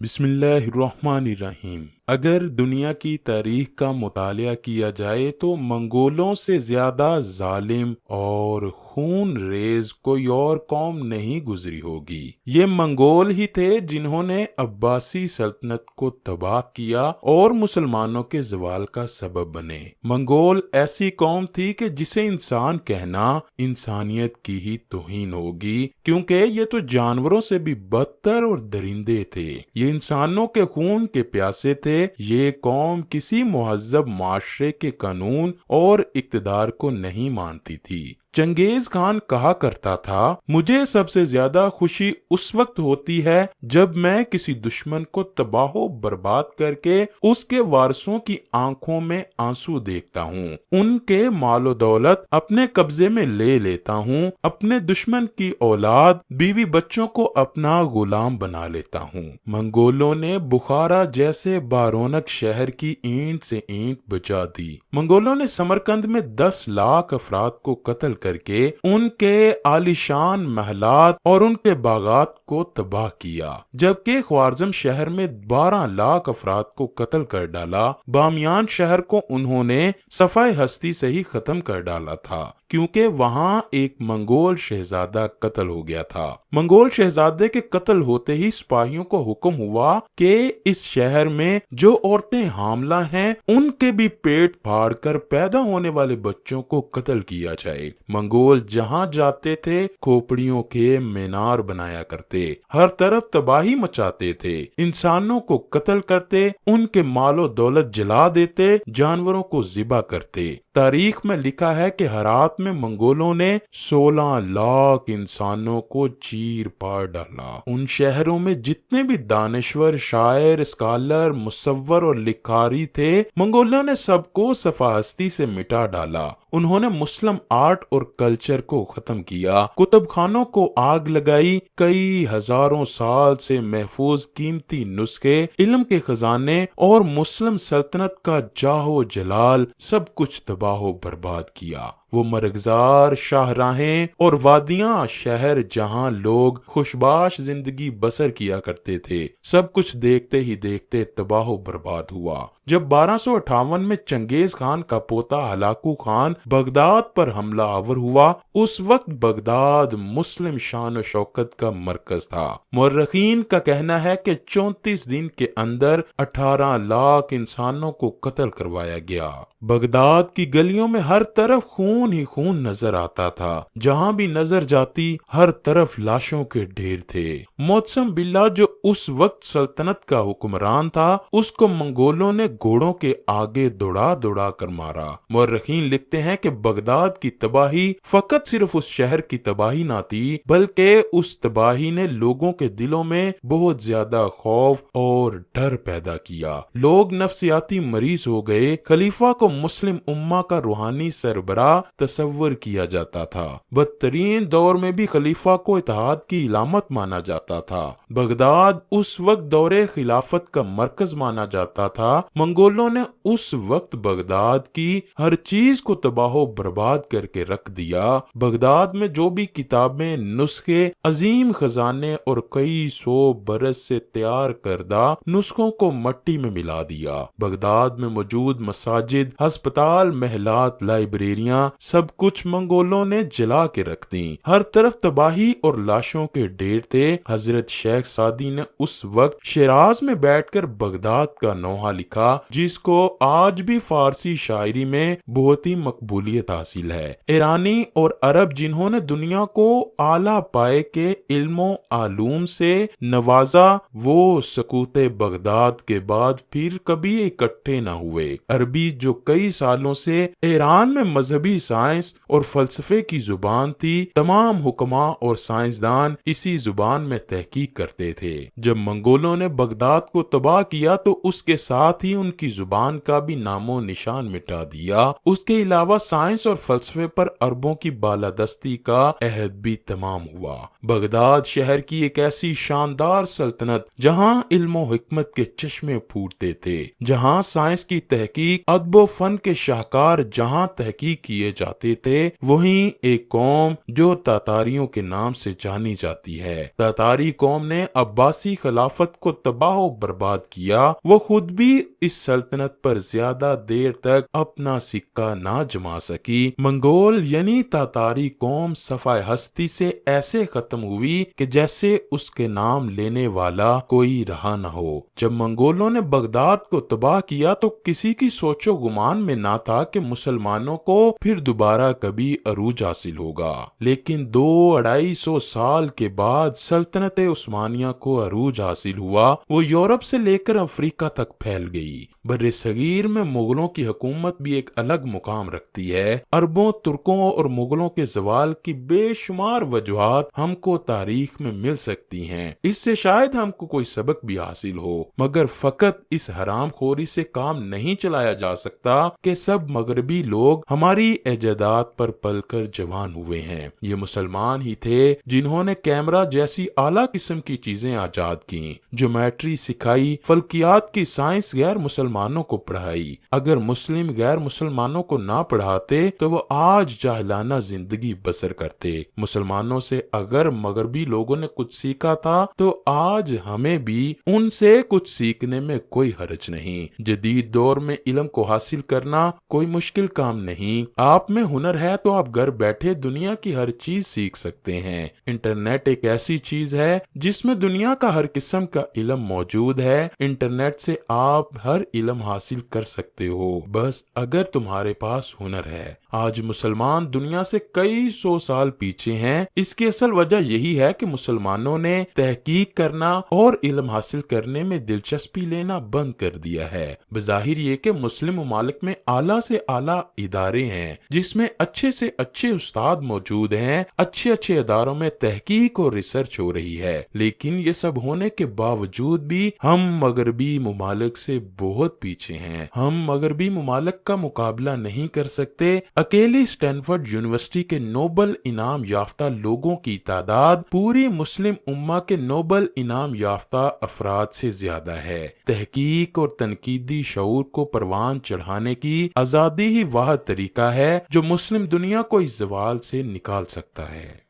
بسم اللہ الرحمن الرحیم۔ اگر دنیا کی تاریخ کا مطالعہ کیا جائے تو منگولوں سے زیادہ ظالم اور خون ریز کوئی اور قوم نہیں گزری ہوگی۔ یہ منگول ہی تھے جنہوں نے عباسی سلطنت کو تباہ کیا اور مسلمانوں کے زوال کا سبب بنے۔ منگول ایسی قوم تھی کہ جسے انسان کہنا انسانیت کی ہی توہین ہوگی، کیونکہ یہ تو جانوروں سے بھی بدتر اور درندے تھے۔ یہ انسانوں کے خون کے پیاسے تھے۔ یہ قوم کسی مہذب معاشرے کے قانون اور اقتدار کو نہیں مانتی تھی۔ چنگیز خان کہا کرتا تھا، مجھے سب سے زیادہ خوشی اس وقت ہوتی ہے جب میں کسی دشمن کو تباہ و برباد کر کے اس کے وارثوں کی آنکھوں میں آنسو دیکھتا ہوں، ان کے مال و دولت اپنے قبضے میں لے لیتا ہوں، اپنے دشمن کی اولاد بیوی بچوں کو اپنا غلام بنا لیتا ہوں۔ منگولوں نے بخارا جیسے بارونق شہر کی اینٹ سے اینٹ بجا دی۔ منگولوں نے سمرقند میں 10 لاکھ افراد کو قتل کر کے ان کے عالیشان محلات اور ان کے باغات کو تباہ کیا، جبکہ خوارزم شہر میں 12 لاکھ افراد کو قتل کر ڈالا۔ بامیان شہر کو انہوں نے صفحہ ہستی سے ہی ختم کر ڈالا تھا، کیونکہ وہاں ایک منگول شہزادہ قتل ہو گیا تھا۔ منگول شہزادے کے قتل ہوتے ہی سپاہیوں کو حکم ہوا کہ اس شہر میں جو عورتیں حاملہ ہیں ان کے بھی پیٹ پھاڑ کر پیدا ہونے والے بچوں کو قتل کیا جائے۔ منگول جہاں جاتے تھے کھوپڑیوں کے مینار بنایا کرتے، ہر طرف تباہی مچاتے تھے، انسانوں کو قتل کرتے، ان کے مال و دولت جلا دیتے، جانوروں کو ذبح کرتے۔ تاریخ میں لکھا ہے کہ ہرات میں منگولوں نے 16 لاکھ انسانوں کو چیر پاڑ ڈالا۔ ان شہروں میں جتنے بھی دانشور، شاعر، اسکالر، مصور اور لکھاری تھے، منگولوں نے سب کو صفحہ ہستی سے مٹا ڈالا۔ انہوں نے مسلم آرٹ اور کلچر کو ختم کیا، کتب خانوں کو آگ لگائی، کئی ہزاروں سال سے محفوظ قیمتی نسخے، علم کے خزانے اور مسلم سلطنت کا جاہ و جلال سب کچھ تباہ و برباد کیا۔ وہ مرغزار شاہراہیں اور وادیاں، شہر جہاں لوگ خوشباش زندگی بسر کیا کرتے تھے، سب کچھ دیکھتے ہی دیکھتے تباہ و برباد ہوا۔ جب 1258 میں چنگیز خان کا پوتا ہلاکو خان بغداد پر حملہ آور ہوا، اس وقت بغداد مسلم شان و شوکت کا مرکز تھا۔ مورخین کا کہنا ہے کہ 34 دن کے اندر 18 لاکھ انسانوں کو قتل کروایا گیا۔ بغداد کی گلیوں میں ہر طرف خون ہی خون نظر آتا تھا، جہاں بھی نظر جاتی ہر طرف لاشوں کے ڈھیر تھے۔ موتسم باللہ جو اس وقت سلطنت کا حکمران تھا، اس کو منگولوں نے گھوڑوں کے آگے دوڑا دوڑا کر مارا۔ مورخین لکھتے ہیں کہ بغداد کی تباہی فقط صرف اس شہر کی تباہی نہ تھی، بلکہ اس تباہی نے لوگوں کے دلوں میں بہت زیادہ خوف اور ڈر پیدا کیا۔ لوگ نفسیاتی مریض ہو گئے۔ خلیفہ کو مسلم امہ کا روحانی سربراہ تصور کیا جاتا تھا۔ بدترین دور میں بھی خلیفہ کو اتحاد کی علامت مانا جاتا تھا۔ بغداد اس وقت دور خلافت کا مرکز مانا جاتا تھا۔ منگولوں نے اس وقت بغداد کی ہر چیز کو تباہ و برباد کر کے رکھ دیا۔ بغداد میں جو بھی کتابیں، نسخے، عظیم خزانے اور کئی 100 برس سے تیار کردہ نسخوں کو مٹی میں ملا دیا۔ بغداد میں موجود مساجد، ہسپتال، محلات، لائبریریاں، سب کچھ منگولوں نے جلا کے رکھ دیں۔ ہر طرف تباہی اور لاشوں کے ڈھیر تھے۔ حضرت شیخ سعدی نے اس وقت شیراز میں بیٹھ کر بغداد کا نوحہ لکھا، جس کو آج بھی فارسی شاعری میں بہت ہی مقبولیت حاصل ہے۔ ایرانی اور عرب جنہوں نے دنیا کو اعلیٰ پائے کے علم و علوم سے نوازا، وہ سقوط بغداد کے بعد پھر کبھی اکٹھے نہ ہوئے۔ عربی جو کئی سالوں سے ایران میں مذہبی سائنس اور فلسفے کی زبان تھی، تمام حکماء اور سائنسدان اسی زبان میں تحقیق کرتے تھے۔ جب منگولوں نے بغداد کو تباہ کیا تو اس کے ساتھ ہی ان کی زبان کا بھی نام و نشان مٹا دیا۔ اس کے علاوہ سائنس اور فلسفے پر عربوں کی بالادستی کا عہد بھی تمام ہوا۔ بغداد شہر کی ایک ایسی شاندار سلطنت جہاں علم و حکمت کے چشمے پھوٹتے تھے، جہاں سائنس کی تحقیق، ادب و فن کے شاہکار جہاں تحقیق کیے جاتے تھے، وہیں ایک قوم جو تاتاریوں کے نام سے جانی جاتی ہے۔ تاتاری قوم نے عباسی عباسی خلافت کو تباہ و برباد کیا، وہ خود بھی اس سلطنت پر زیادہ دیر تک اپنا سکہ نہ جما سکی۔ منگول یعنی تاتاری قوم صفحہ ہستی سے ایسے ختم ہوئی کہ جیسے اس کے نام لینے والا کوئی رہا نہ ہو۔ جب منگولوں نے بغداد کو تباہ کیا تو کسی کی سوچ و گمان میں نہ تھا کہ مسلمانوں کو پھر دوبارہ کبھی عروج حاصل ہوگا، لیکن 200-250 سال کے بعد سلطنت عثمانیہ کو عروج حاصل ہوا۔ وہ یورپ سے لے کر افریقہ تک پھیل گئی۔ بر صغیر میں مغلوں کی حکومت بھی ایک الگ مقام رکھتی ہے۔ عربوں، ترکوں اور مغلوں کے زوال کی بے شمار وجوہات ہم کو تاریخ میں مل سکتی ہیں، اس سے شاید ہم کو کوئی سبق بھی حاصل ہو، مگر فقط اس حرام خوری سے کام نہیں چلایا جا سکتا کہ سب مغربی لوگ ہماری ایجادات پر پل کر جوان ہوئے ہیں۔ یہ مسلمان ہی تھے جنہوں نے کیمرہ جیسی اعلیٰ قسم کی چیزیں ایجاد کی، جیومیٹری سکھائی، فلکیات کی سائنس غیر مسلمانوں کو پڑھائی۔ اگر مسلم غیر مسلمانوں کو نہ پڑھاتے تو وہ آج جاہلانہ زندگی بسر کرتے۔ مسلمانوں سے اگر مغربی لوگوں نے کچھ سیکھا تھا تو آج ہمیں بھی ان سے کچھ سیکھنے میں کوئی حرج نہیں۔ جدید دور میں علم کو حاصل کرنا کوئی مشکل کام نہیں۔ آپ میں ہنر ہے تو آپ گھر بیٹھے دنیا کی ہر چیز سیکھ سکتے ہیں۔ انٹرنیٹ ایک ایسی چیز ہے جس میں دنیا کا ہر قسم کا علم موجود ہے۔ انٹرنیٹ سے آپ ہر علم حاصل کر سکتے ہو، بس اگر تمہارے پاس ہنر ہے۔ آج مسلمان دنیا سے کئی 100 سال پیچھے ہیں۔ اس کی اصل وجہ یہی ہے کہ مسلمانوں نے تحقیق کرنا اور علم حاصل کرنے میں دلچسپی لینا بند کر دیا ہے۔ بظاہر یہ کہ مسلم ممالک میں اعلیٰ سے اعلیٰ ادارے ہیں جس میں اچھے سے اچھے استاد موجود ہیں، اچھے اداروں میں تحقیق اور ریسرچ ہو رہی ہے، لیکن یہ سب ہونے کے باوجود بھی ہم مغربی ممالک سے بہت پیچھے ہیں۔ ہم مغربی ممالک کا مقابلہ نہیں کر سکتے۔ اکیلی اسٹینفورڈ یونیورسٹی کے نوبل انعام یافتہ لوگوں کی تعداد پوری مسلم امہ کے نوبل انعام یافتہ افراد سے زیادہ ہے۔ تحقیق اور تنقیدی شعور کو پروان چڑھانے کی آزادی ہی واحد طریقہ ہے جو مسلم دنیا کو اس زوال سے نکال سکتا ہے۔